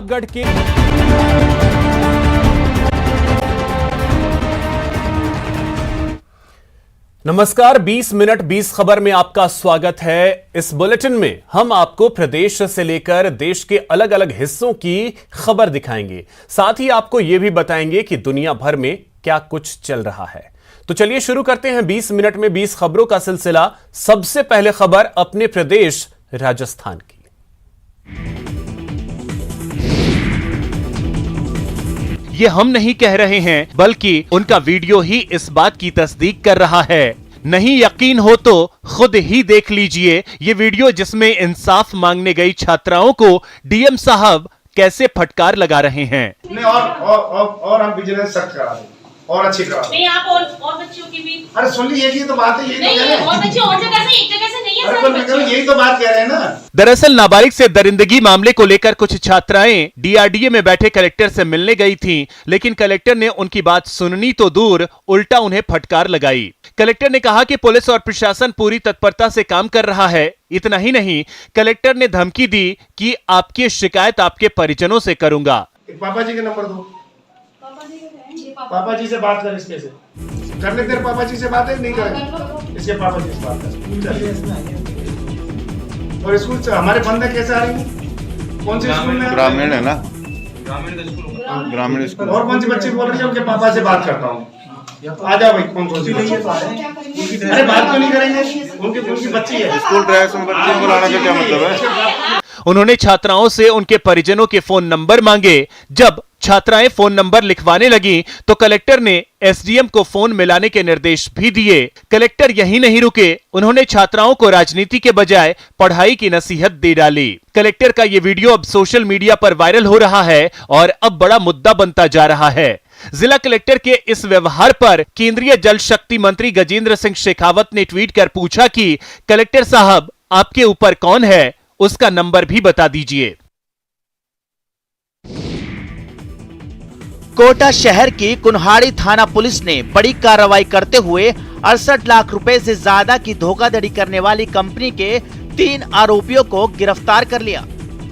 प्रतापगढ़ के नमस्कार, 20 मिनट 20 खबर में आपका स्वागत है। इस बुलेटिन में हम आपको प्रदेश से लेकर देश के अलग अलग हिस्सों की खबर दिखाएंगे। साथ ही आपको यह भी बताएंगे कि दुनिया भर में क्या कुछ चल रहा है। तो चलिए शुरू करते हैं 20 मिनट में 20 खबरों का सिलसिला। सबसे पहले खबर अपने प्रदेश राजस्थान की। ये हम नहीं कह रहे हैं, बल्कि उनका वीडियो ही इस बात की तस्दीक कर रहा है। नहीं यकीन हो तो खुद ही देख लीजिए ये वीडियो, जिसमें इंसाफ मांगने गई छात्राओं को डीएम साहब कैसे फटकार लगा रहे हैं। नहीं और हम विजिलेंस सख्त करा दें और अच्छी करा दें। नहीं, आप और बच्चों की भी। अरे सुन ली, यही तो बात है, यही नहीं, तो कह रहे हैं। और बच्चे और जगह से एक जगह से नहीं है। अरे तो मैं कह रहा हूं, यही तो बात कह रहे हैं ना। दरअसल नाबालिग से दरिंदगी मामले को लेकर कुछ छात्राएं डीआरडीए में बैठे कलेक्टर से मिलने गई थीं, लेकिन कलेक्टर ने उनकी बात सुननी तो दूर, उल्टा उन्हें फटकार लगाई। कलेक्टर ने कहा कि पुलिस और प्रशासन पूरी तत्परता से काम कर रहा है। इतना ही नहीं, कलेक्टर ने धमकी दी कि आपकी शिकायत आपके परिजनों से करूंगा। पापा जी का नंबर दो, पापा जी से बात कर। इसके से करने तेरे पापा जी से बात है, नहीं करें इसके पापा जी से बात कर। और स्कूल से हमारे बंदे कैसे आ रही हैं? कौन से स्कूल में? ग्रामीण है ना, ग्रामीण स्कूल। और कौन सी बच्ची बोल रही है? उनके पापा से बात करता हूँ। आ जाओ भाई, कौन सी बच्ची? अरे बात क्यों नहीं करेंगे? उनकी बच्ची है। स्कूल ड्रेस में बच्चे को लाने का क्या मतलब है? उन्होंने छात्राओं से उनके परिजनों के फोन नंबर मांगे। जब छात्राएं फोन नंबर लिखवाने लगी तो कलेक्टर ने एसडीएम को फोन मिलाने के निर्देश भी दिए। कलेक्टर यहीं नहीं रुके, उन्होंने छात्राओं को राजनीति के बजाय पढ़ाई की नसीहत दे डाली। कलेक्टर का ये वीडियो अब सोशल मीडिया पर वायरल हो रहा है और अब बड़ा मुद्दा बनता जा रहा है। जिला कलेक्टर के इस व्यवहार पर केंद्रीय जल शक्ति मंत्री गजेंद्र सिंह शेखावत ने ट्वीट कर पूछा कि कलेक्टर साहब, आपके ऊपर कौन है, उसका नंबर भी बता दीजिए। कोटा शहर की कुन्हाड़ी थाना पुलिस ने बड़ी कार्रवाई करते हुए 68 लाख रुपए से ज्यादा की धोखाधड़ी करने वाली कंपनी के 3 आरोपियों को गिरफ्तार कर लिया।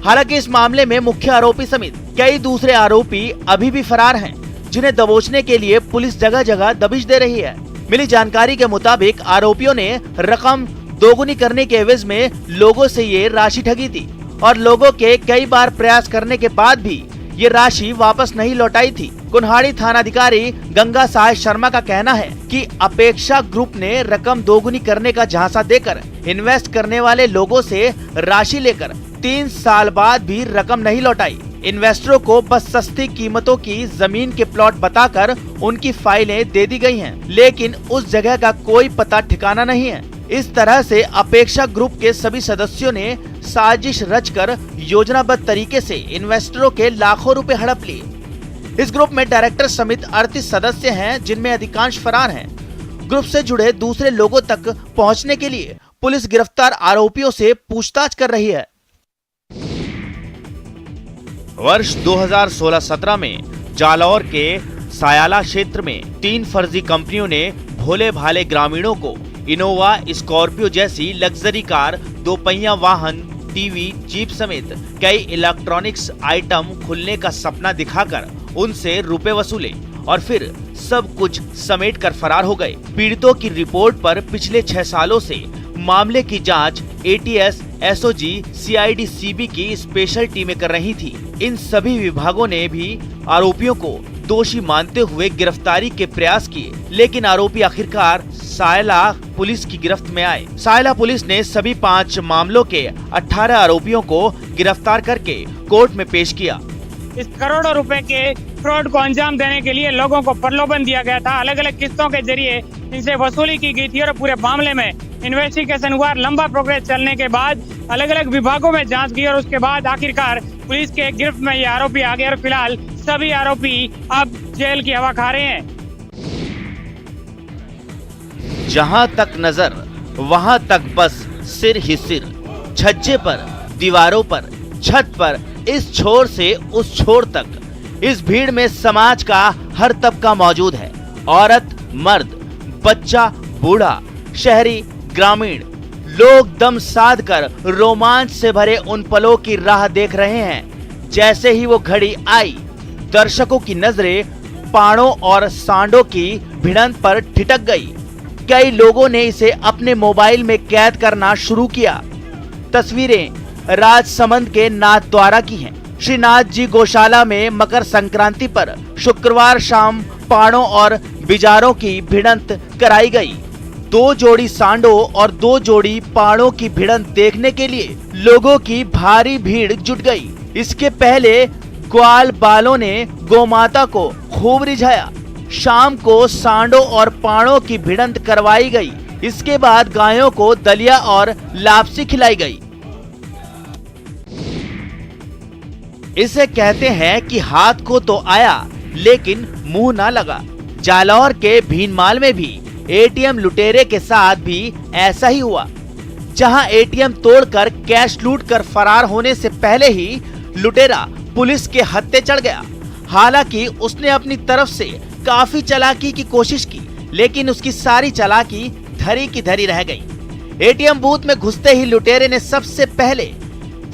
हालांकि इस मामले में मुख्य आरोपी समेत कई दूसरे आरोपी अभी भी फरार हैं, जिन्हें दबोचने के लिए पुलिस जगह जगह दबिश दे रही है। मिली जानकारी के मुताबिक आरोपियों ने रकम दोगुनी करने के एवज में लोगों से ये राशि ठगी थी और लोगों के कई बार प्रयास करने के बाद भी ये राशि वापस नहीं लौटाई थी। कुन्हाड़ी थानाधिकारी गंगा साय शर्मा का कहना है कि अपेक्षा ग्रुप ने रकम दोगुनी करने का झांसा देकर इन्वेस्ट करने वाले लोगों से राशि लेकर 3 साल बाद भी रकम नहीं लौटाई। इन्वेस्टरों को बस सस्ती कीमतों की जमीन के प्लॉट बताकर उनकी फाइलें दे दी गई हैं, लेकिन उस जगह का कोई पता ठिकाना नहीं है। इस तरह से अपेक्षा ग्रुप के सभी सदस्यों ने साजिश रचकर योजनाबद्ध तरीके से इन्वेस्टरों के लाखों रुपए हड़प लिए। इस ग्रुप में डायरेक्टर समेत 38 सदस्य हैं, जिनमें अधिकांश फरार हैं। ग्रुप से जुड़े दूसरे लोगों तक पहुंचने के लिए पुलिस गिरफ्तार आरोपियों से पूछताछ कर रही है। वर्ष 2016-17 में जालौर के सायाला क्षेत्र में 3 फर्जी कंपनियों ने भोले भाले ग्रामीणों को इनोवा, स्कॉर्पियो जैसी लग्जरी कार, 2 पहिया वाहन, टीवी, जीप समेत कई इलेक्ट्रॉनिक्स आइटम खुलने का सपना दिखाकर उनसे रुपए वसूले और फिर सब कुछ समेट कर फरार हो गए। पीड़ितों की रिपोर्ट पर पिछले 6 सालों से मामले की जांच एटीएस, एसओजी, सीआईडी, सीबी की स्पेशल टीमें कर रही थी। इन सभी विभागों ने भी आरोपियों को दोषी मानते हुए गिरफ्तारी के प्रयास किए, लेकिन आरोपी आखिरकार सायला पुलिस की गिरफ्त में आए। सायला पुलिस ने सभी 5 मामलों के 18 आरोपियों को गिरफ्तार करके कोर्ट में पेश किया। इस करोड़ों रुपए के फ्रॉड को अंजाम देने के लिए लोगों को प्रलोभन दिया गया था। अलग अलग किस्तों के जरिए इनसे वसूली की गई थी और पूरे मामले में इन्वेस्टिगेशन हुआ। लंबा प्रोग्रेस चलने के बाद अलग अलग विभागों में जांच की और उसके बाद आखिरकार पुलिस के गिरफ्त में ये आरोपी आ गए और फिलहाल सभी आरोपी अब जेल की हवा खा रहे हैं। जहां तक नजर वहां तक बस सिर ही सिर, छज्जे पर, दीवारों पर, छत पर, इस छोर से उस छोर तक। इस भीड़ में समाज का हर तबका मौजूद है। औरत, मर्द, बच्चा, बूढ़ा, शहरी, ग्रामीण, लोग दम साध कर रोमांच से भरे उन पलों की राह देख रहे हैं जैसे ही वो घड़ी आई, दर्शकों की नजरें पाड़ों और सांडों की भिड़ंत पर ठिठक गई। कई लोगों ने इसे अपने मोबाइल में कैद करना शुरू किया। तस्वीरें राजसमंद के नाथद्वारा की हैं। श्री नाथ जी गौशाला में मकर संक्रांति पर शुक्रवार शाम पाड़ों और बिजारों की भिड़ंत कराई गई। 2 जोड़ी सांडों और 2 जोड़ी पाड़ों की भिड़ंत देखने के लिए लोगों की भारी भीड़ जुट गई। इसके पहले ग्वाल बालों ने गौमाता को खूब रिझाया। शाम को सांडों और पाड़ों की भिड़ंत करवाई गई। इसके बाद गायों को दलिया और लापसी खिलाई गई। इसे कहते हैं कि हाथ को तो आया लेकिन मुंह ना लगा। जालौर के भीनमाल में भी एटीएम लुटेरे के साथ भी ऐसा ही हुआ, जहां एटीएम तोड़कर कैश लूटकर फरार होने से पहले ही लुटेरा पुलिस के हत्थे चढ़ गया। हालांकि उसने अपनी तरफ से काफी चालाकी की कोशिश की, लेकिन उसकी सारी चालाकी धरी की धरी रह गई। एटीएम बूथ में घुसते ही लुटेरे ने सबसे पहले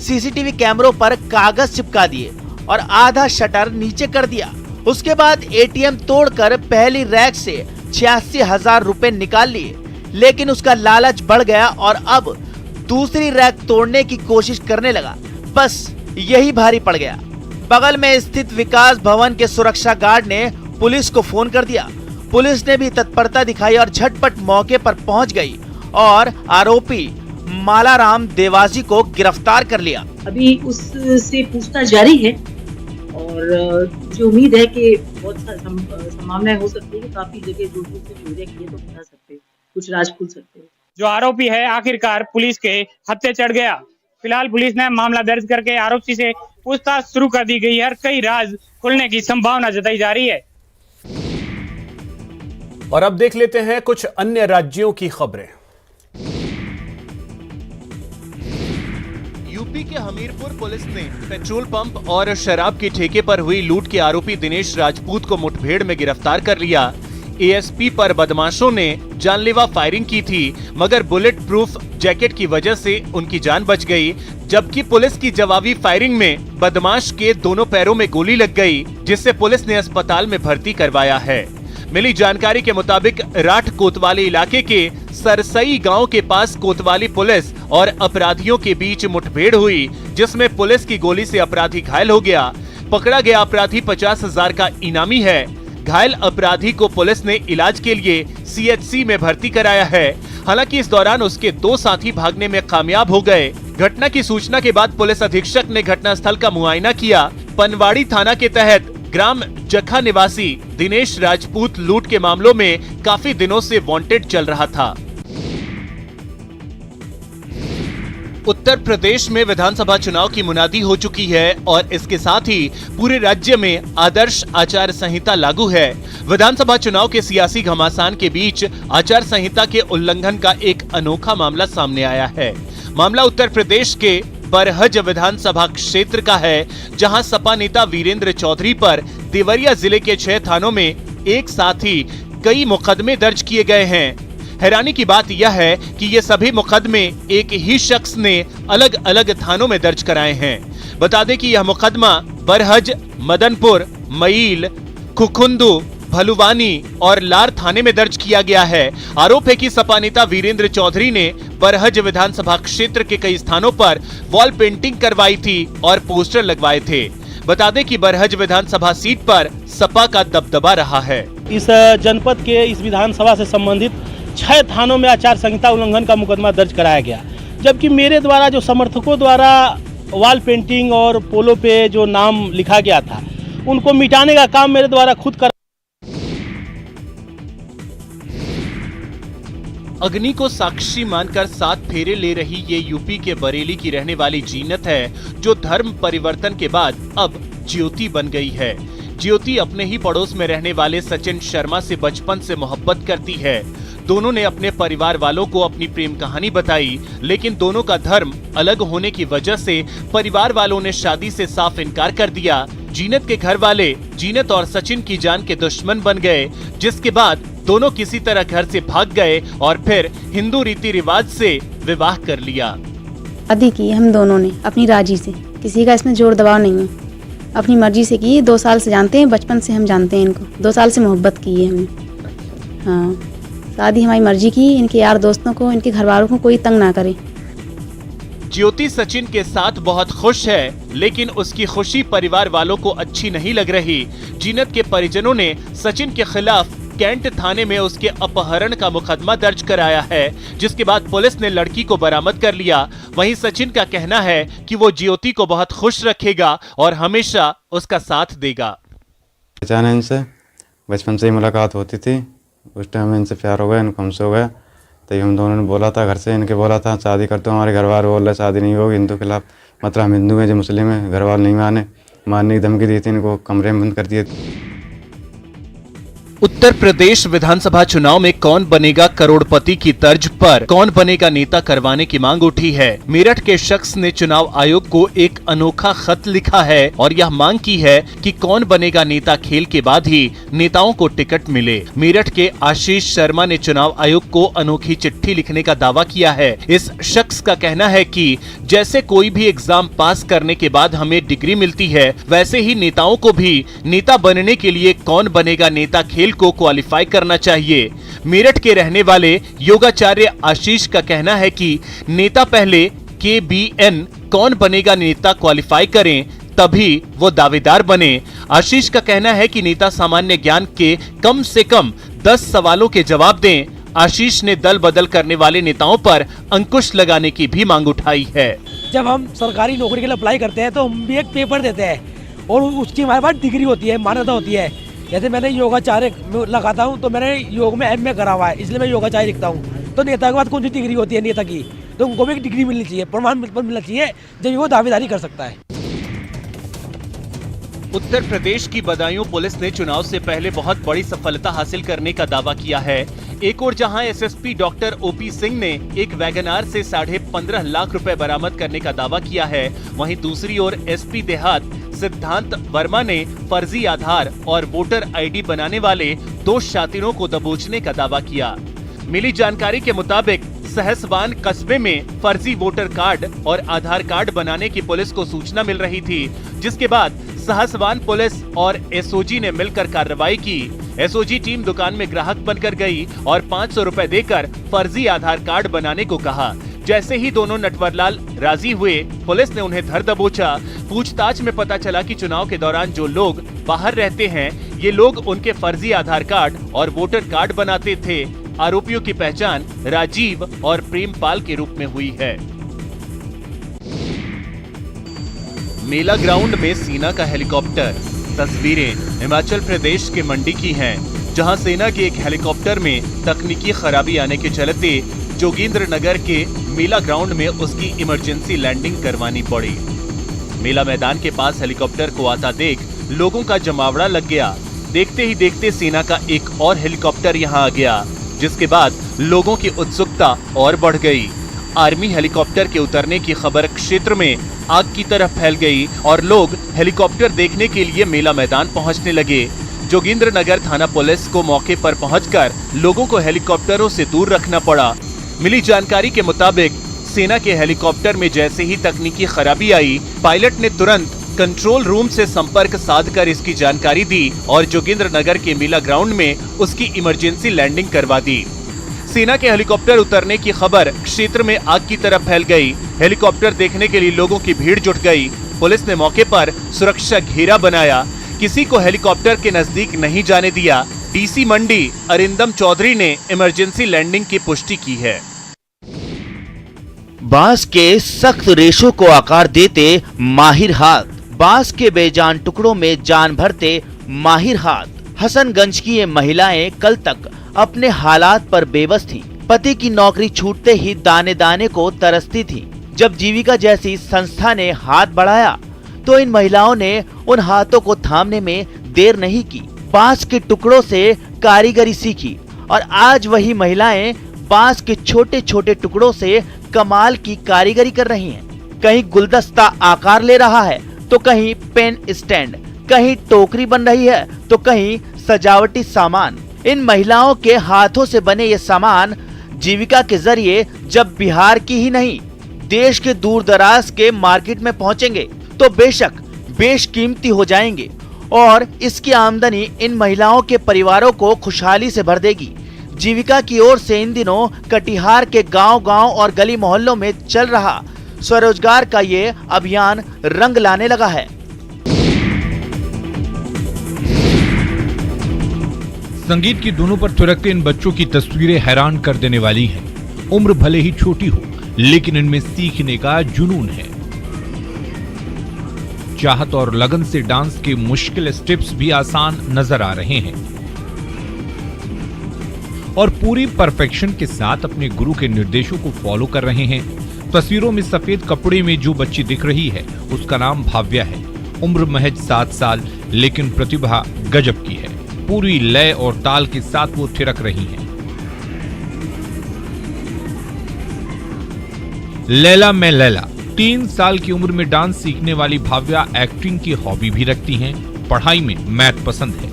सीसीटीवी कैमरों पर कागज चिपका दिए और आधा शटर नीचे कर दिया। उसके बाद एटीएम तोड़कर पहली रैक से 86,000 रुपए निकाल लिए, लेकिन उसका लालच बढ़ गया और अब दूसरी रैक तोड़ने की कोशिश करने लगा। बस यही भारी पड़ गया। बगल में स्थित विकास भवन के सुरक्षा गार्ड ने पुलिस को फोन कर दिया। पुलिस ने भी तत्परता दिखाई और झटपट मौके पर पहुंच गई और आरोपी मालाराम देवासी को गिरफ्तार कर लिया। अभी उससे पूछताछ जारी है और जो उम्मीद है कि बहुत संभावनाएं हो सकती है कि काफी जगह जो से चोरियां की है तो बता सकते हैं, कुछ राज खुल सकते हैं। जो आरोपी है आखिरकार पुलिस के हत्थे चढ़ गया। फिलहाल पुलिस ने मामला दर्ज करके आरोपी से पूछताछ शुरू कर दी गई है और कई राज खुलने की संभावना जताई जा रही है। और अब देख लेते हैं कुछ अन्य राज्यों की खबरें। यूपी के हमीरपुर पुलिस ने पेट्रोल पंप और शराब के ठेके पर हुई लूट के आरोपी दिनेश राजपूत को मुठभेड़ में गिरफ्तार कर लिया। एएसपी पर बदमाशों ने जानलेवा फायरिंग की थी, मगर बुलेट प्रूफ जैकेट की वजह से उनकी जान बच गई, जबकि पुलिस की जवाबी फायरिंग में बदमाश के दोनों पैरों में गोली लग गई, जिससे पुलिस ने अस्पताल में भर्ती करवाया है। मिली जानकारी के मुताबिक राठ कोतवाली इलाके के सरसई गांव के पास कोतवाली पुलिस और अपराधियों के बीच मुठभेड़ हुई, जिसमें पुलिस की गोली से अपराधी घायल हो गया। पकड़ा गया अपराधी 50,000 का इनामी है। घायल अपराधी को पुलिस ने इलाज के लिए सीएचसी में भर्ती कराया है। हालांकि इस दौरान उसके 2 साथी भागने में कामयाब हो गए। घटना की सूचना के बाद पुलिस अधीक्षक ने घटनास्थल का मुआयना किया। पनवाड़ी थाना के तहत ग्राम जखा निवासी दिनेश राजपूत लूट के मामलों में काफी दिनों से वांटेड चल रहा था। उत्तर प्रदेश में विधानसभा चुनाव की मुनादी हो चुकी है और इसके साथ ही पूरे राज्य में आदर्श आचार संहिता लागू है। विधानसभा चुनाव के सियासी घमासान के बीच आचार संहिता के उल्लंघन का एक अनोखा मामला सामने आया है। मामला उत्तर प्रदेश के बरहज विधानसभा क्षेत्र का है, जहां सपा नेता वीरेंद्र चौधरी पर देवरिया जिले के 6 थानों में एक साथ ही कई मुकदमे दर्ज किए गए हैं। हैरानी की बात यह है कि ये सभी मुकदमे एक ही शख्स ने अलग अलग थानों में दर्ज कराए हैं। बता दें कि यह मुकदमा बरहज, मदनपुर, मईल, खुखुंदू, भलुवानी और लार थाने में दर्ज किया गया है। आरोप है कि सपा नेता वीरेंद्र चौधरी ने बरहज विधानसभा क्षेत्र के कई स्थानों पर वॉल पेंटिंग करवाई थी और पोस्टर लगवाए थे। बता दें कि बरहज विधानसभा सीट पर सपा का दबदबा रहा है। इस जनपद के इस विधानसभा से संबंधित 6 थानों में आचार संहिता उल्लंघन का मुकदमा दर्ज कराया गया, जबकि मेरे द्वारा जो समर्थकों द्वारा वॉल पेंटिंग और पोलो पे जो नाम लिखा गया था उनको मिटाने का काम मेरे द्वारा खुद कर। अग्नि को साक्षी मानकर 7 फेरे ले रही ये यूपी के बरेली की रहने वाली जीनत है, जो धर्म परिवर्तन के बाद अब ज्योति बन गई है। ज्योति अपने ही पड़ोस में रहने वाले सचिन शर्मा से बचपन से मोहब्बत करती है। दोनों ने अपने परिवार वालों को अपनी प्रेम कहानी बताई, लेकिन दोनों का धर्म अलग होने की वजह से परिवार वालों ने शादी से साफ इनकार कर दिया। जीनत के घर वाले जीनत और सचिन की जान के दुश्मन बन गए, जिसके बाद दोनों किसी तरह घर से भाग गए और फिर हिंदू रीति रिवाज से विवाह कर लिया। शादी की हम दोनों ने अपनी राजी से, किसी का इसमें जोर दबाव नहीं है। अपनी मर्जी से की है। 2 साल से जानते हैं, बचपन से हम जानते हैं इनको। 2 साल से मोहब्बत की है हमने। हाँ, शादी हमारी मर्जी की। इनके यार दोस्तों को, इनके घर वालों को कोई तंग ना करे। ज्योति सचिन के साथ बहुत खुश है, लेकिन उसकी खुशी परिवार वालों को अच्छी नहीं लग रही। जीनत के परिजनों ने सचिन के खिलाफ कैंट थाने में उसके अपहरण का मुकदमा दर्ज कराया है, जिसके बाद पुलिस ने लड़की को बरामद कर लिया। वहीं सचिन का कहना है कि वो ज्योति को बहुत खुश रखेगा और हमेशा उसका साथ देगा। पहचान है इनसे, बचपन से ही मुलाकात होती थी। उस टाइम इनसे प्यार हो गया, इनको हमसे हो गया। तो हम दोनों ने बोला था, घर से इनके बोला था शादी करते हो। हमारे घर वाले बोल रहे शादी नहीं होगी हिंदू के खिलाफ, मतलब हम हिंदू हैं जो मुस्लिम है। घर वाले नहीं मानने की धमकी दी थी, इनको कमरे में बंद कर दिए। उत्तर प्रदेश विधानसभा चुनाव में कौन बनेगा करोड़पति की तर्ज पर कौन बनेगा नेता करवाने की मांग उठी है। मेरठ के शख्स ने चुनाव आयोग को एक अनोखा खत लिखा है और यह मांग की है कि कौन बनेगा नेता खेल के बाद ही नेताओं को टिकट मिले। मेरठ के आशीष शर्मा ने चुनाव आयोग को अनोखी चिट्ठी लिखने का दावा किया है। इस शख्स का कहना है कि जैसे कोई भी एग्जाम पास करने के बाद हमें डिग्री मिलती है, वैसे ही नेताओं को भी नेता बनने के लिए कौन बनेगा नेता खेल को क्वालिफाई करना चाहिए। मेरठ के रहने वाले योगाचार्य आशीष का कहना है कि नेता पहले KBN कौन बनेगा नेता क्वालिफाई करें, तभी वो दावेदार बने। आशीष का कहना है कि नेता सामान्य ज्ञान के कम से कम 10 सवालों के जवाब दें। आशीष ने दल बदल करने वाले नेताओं पर अंकुश लगाने की भी मांग उठाई है। जब हम सरकारी नौकरी के लिए अप्लाई करते हैं तो हम भी एक पेपर देते हैं और उसकी हमारे पास डिग्री होती है, मान्यता होती है। जैसे मैंने योगाचार्य लगाता हूँ तो मैंने योग में MA करा हुआ है, इसलिए मैं योगाचार्य लिखता हूँ। तो नेता के बाद कौन सी डिग्री होती है नेता की, तो उनको भी एक डिग्री मिलनी चाहिए, प्रमाण पत्र मिलना चाहिए, जब वो दावेदारी कर सकता है। उत्तर प्रदेश की बदायूं पुलिस ने चुनाव से पहले बहुत बड़ी सफलता हासिल करने का दावा किया है। एक और जहां SSP डॉक्टर OP सिंह ने एक वैगनार से 15.5 लाख रुपए बरामद करने का दावा किया है, वहीं दूसरी ओर SP देहात सिद्धांत वर्मा ने फर्जी आधार और वोटर ID बनाने वाले 2 शातिरों को दबोचने का दावा किया। मिली जानकारी के मुताबिक सहसवान कस्बे में फर्जी वोटर कार्ड और आधार कार्ड बनाने की पुलिस को सूचना मिल रही थी, जिसके बाद सहसवान पुलिस और SOG ने मिलकर कार्रवाई की। SOG टीम दुकान में ग्राहक बनकर गई और 500 रुपए देकर फर्जी आधार कार्ड बनाने को कहा। जैसे ही दोनों नटवरलाल राजी हुए, पुलिस ने उन्हें धर दबोचा। पूछताछ में पता चला कि चुनाव के दौरान जो लोग बाहर रहते हैं, ये लोग उनके फर्जी आधार कार्ड और वोटर कार्ड बनाते थे। आरोपियों की पहचान राजीव और प्रेमपाल के रूप में हुई है। मेला ग्राउंड में सेना का हेलीकॉप्टर। तस्वीरें हिमाचल प्रदेश के मंडी की हैं, जहां सेना के एक हेलीकॉप्टर में तकनीकी खराबी आने के चलते जोगिंद्र नगर के मेला ग्राउंड में उसकी इमरजेंसी लैंडिंग करवानी पड़ी। मेला मैदान के पास हेलीकॉप्टर को आता देख लोगों का जमावड़ा लग गया। देखते ही देखते सेना का एक और हेलीकॉप्टर यहां आ गया, जिसके बाद लोगों की उत्सुकता और बढ़ गई। आर्मी हेलीकॉप्टर के उतरने की खबर क्षेत्र में आग की तरह फैल गई और लोग हेलीकॉप्टर देखने के लिए मेला मैदान पहुंचने लगे। जोगिंद्र नगर थाना पुलिस को मौके पर पहुंचकर लोगों को हेलीकॉप्टरों से दूर रखना पड़ा। मिली जानकारी के मुताबिक सेना के हेलीकॉप्टर में जैसे ही तकनीकी खराबी आई, पायलट ने तुरंत कंट्रोल रूम से संपर्क साधकर इसकी जानकारी दी और जोगिंद्र नगर के मेला ग्राउंड में उसकी इमरजेंसी लैंडिंग करवा दी। सेना के हेलीकॉप्टर उतरने की खबर क्षेत्र में आग की तरह फैल गई। हेलीकॉप्टर देखने के लिए लोगों की भीड़ जुट गई। पुलिस ने मौके पर सुरक्षा घेरा बनाया, किसी को हेलीकॉप्टर के नजदीक नहीं जाने दिया। DC मंडी अरिंदम चौधरी ने इमरजेंसी लैंडिंग की पुष्टि की है। बांस के सख्त रेशों को आकार देते माहिर हाथ, बांस के बेजान टुकड़ों में जान भरते माहिर हाथ। हसनगंज की ये महिलाएं कल तक अपने हालात पर बेबस थीं। पति की नौकरी छूटते ही दाने दाने को तरसती थीं। जब जीविका जैसी संस्था ने हाथ बढ़ाया तो इन महिलाओं ने उन हाथों को थामने में देर नहीं की। बांस के टुकड़ों से कारीगरी सीखी और आज वही महिलाएं बांस के छोटे छोटे टुकड़ों से कमाल की कारीगरी कर रही हैं। कहीं गुलदस्ता आकार ले रहा है तो कहीं पेन स्टैंड, कहीं टोकरी बन रही है तो कहीं सजावटी सामान। इन महिलाओं के हाथों से बने ये सामान जीविका के जरिए जब बिहार की ही नहीं देश के दूर दराज के मार्केट में पहुंचेंगे तो बेशक बेशकीमती हो जाएंगे और इसकी आमदनी इन महिलाओं के परिवारों को खुशहाली से भर देगी। जीविका की ओर से इन दिनों कटिहार के गांव-गांव और गली मोहल्लों में चल रहा स्वरोजगार का ये अभियान रंग लाने लगा है। संगीत की धुनों पर थिरकते इन बच्चों की तस्वीरें हैरान कर देने वाली हैं। उम्र भले ही छोटी हो, लेकिन इनमें सीखने का जुनून है। चाहत और लगन से डांस के मुश्किल स्टेप्स भी आसान नजर आ रहे हैं और पूरी परफेक्शन के साथ अपने गुरु के निर्देशों को फॉलो कर रहे हैं। तस्वीरों में सफेद कपड़े में जो बच्ची दिख रही है उसका नाम भाव्या है। उम्र महज 7 साल, लेकिन प्रतिभा गजब की है। पूरी लय और ताल के साथ वो थिरक रही हैं। लैला मैं लैला 3 साल की उम्र में डांस सीखने वाली भाव्या एक्टिंग की हॉबी भी रखती हैं। पढ़ाई में मैथ पसंद है।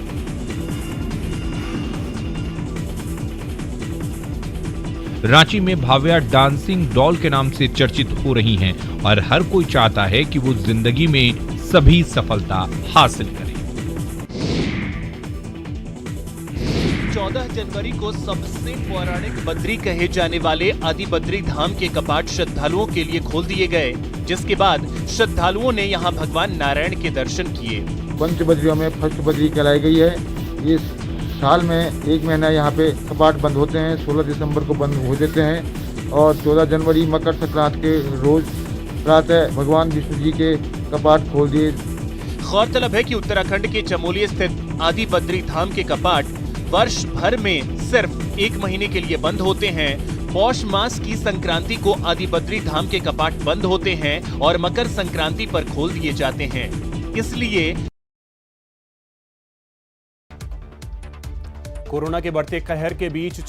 रांची में भाव्या डांसिंग डॉल के नाम से चर्चित हो रही हैं और हर कोई चाहता है कि वो जिंदगी में सभी सफलता हासिल करे। 14 जनवरी को सबसे पौराणिक बद्री कहे जाने वाले आदि बद्री धाम के कपाट श्रद्धालुओं के लिए खोल दिए गए, जिसके बाद श्रद्धालुओं ने यहां भगवान नारायण के दर्शन किए। पंच बद्रियों में फर्स्ट बद्री कहलाई गई है। इस साल में 1 महीना यहाँ पे कपाट बंद होते हैं। 16 दिसंबर को बंद हो देते हैं और 14 जनवरी मकर संक्रांति के रोज प्रातः भगवान विष्णु जी के कपाट खोल दिए। गौरतलब है कि उत्तराखंड के चमोली स्थित आदि बद्री धाम के कपाट वर्ष भर में सिर्फ 1 महीने के लिए बंद होते हैं। पौष मास की संक्रांति को आदि बद्री धाम के कपाट बंद होते हैं और मकर संक्रांति पर खोल दिए जाते हैं। इसलिए कोरोना के बढ़ते कहर के बीच